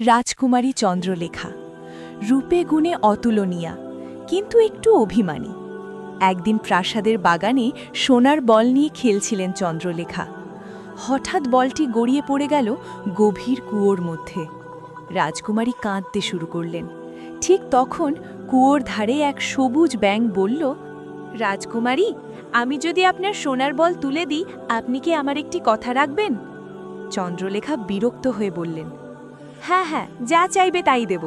রাজকুমারী চন্দ্রলেখা রূপে গুণে অতুলনীয়া, কিন্তু একটু অভিমানী। একদিন প্রাসাদের বাগানে সোনার বল নিয়ে খেলছিলেন চন্দ্রলেখা। হঠাৎ বলটি গড়িয়ে পড়ে গেল গভীর কুয়োর মধ্যে। রাজকুমারী কাঁদতে শুরু করলেন। ঠিক তখন কুয়োর ধারে এক সবুজ ব্যাঙ বলল, রাজকুমারী, আমি যদি আপনার সোনার বল তুলে দিই, আপনি কি আমার একটি কথা রাখবেন? চন্দ্রলেখা বিরক্ত হয়ে বললেন, হ্যাঁ হ্যাঁ, যা চাইবে তাই দেব।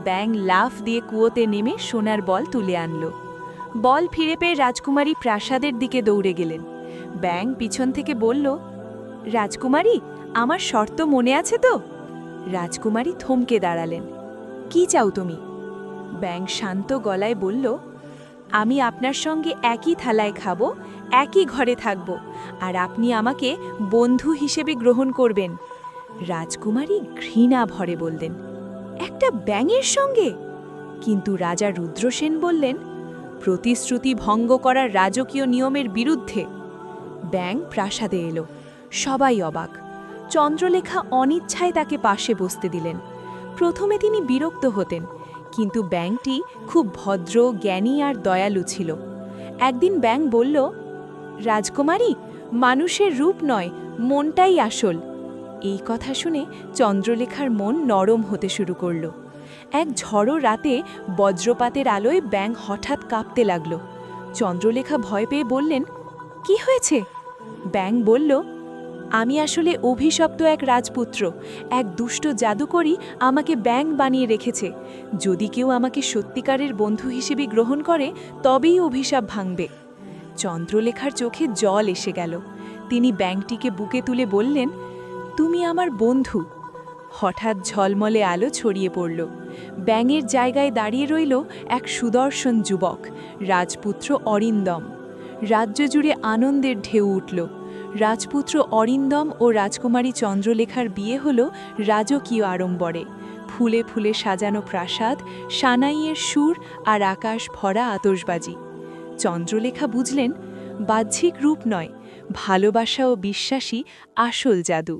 ব্যাঙ লাফ দিয়ে কুয়োতে নেমে সোনার বল তুলে আনল। বল ফিরে পেয়ে রাজকুমারী প্রাসাদের দিকে দৌড়ে গেলেন। ব্যাঙ পিছন থেকে বলল, রাজকুমারী, আমার শর্ত মনে আছে তো? রাজকুমারী থমকে দাঁড়ালেন। কি চাও তুমি? ব্যাঙ শান্ত গলায় বলল, আমি আপনার সঙ্গে একই থালায় খাব, একই ঘরে থাকব, আর আপনি আমাকে বন্ধু হিসেবে গ্রহণ করবেন। রাজকুমারী ঘৃণা ভরে বললেন, একটা ব্যাঙের সঙ্গে? কিন্তু রাজা রুদ্রসেন বললেন, প্রতিশ্রুতি ভঙ্গ করার রাজকীয় নিয়মের বিরুদ্ধে। ব্যাঙ প্রাসাদে এলো। সবাই অবাক। চন্দ্রলেখা অনিচ্ছায় তাকে পাশে বসতে দিলেন। প্রথমে তিনি বিরক্ত হতেন, কিন্তু ব্যাঙটি খুব ভদ্র, জ্ঞানী আর দয়ালু ছিল। একদিন ব্যাঙ বলল, রাজকুমারী, মানুষের রূপ নয়, মনটাই আসল। এই কথা শুনে চন্দ্রলেখার মন নরম হতে শুরু করল। এক ঝড়ো রাতে বজ্রপাতের আলোয় ব্যাঙ হঠাৎ কাঁপতে লাগল। চন্দ্রলেখা ভয় পেয়ে বললেন, কি হয়েছে? ব্যাঙ বলল, আমি আসলে অভিশপ্ত এক রাজপুত্র। এক দুষ্ট জাদুকরী আমাকে ব্যাঙ বানিয়ে রেখেছে। যদি কেউ আমাকে সত্যিকারের বন্ধু হিসেবে গ্রহণ করে, তবেই অভিশাপ ভাঙবে। চন্দ্রলেখার চোখে জল এসে গেল। তিনি ব্যাঙটিকে বুকে তুলে বললেন, তুমি আমার বন্ধু। হঠাৎ ঝলমলে আলো ছড়িয়ে পড়ল। ব্যাঙের জায়গায় দাঁড়িয়ে রইল এক সুদর্শন যুবক, রাজপুত্র অরিন্দম। রাজ্য জুড়ে আনন্দের ঢেউ উঠল। রাজপুত্র অরিন্দম ও রাজকুমারী চন্দ্রলেখার বিয়ে হল রাজকীয় আড়ম্বরে। ফুলে ফুলে সাজানো প্রাসাদ, সানাইয়ের সুর আর আকাশ ভরা আতশবাজি। চন্দ্রলেখা বুঝলেন, বাহ্যিক রূপ নয়, ভালোবাসা ও বিশ্বাসী আসল জাদু।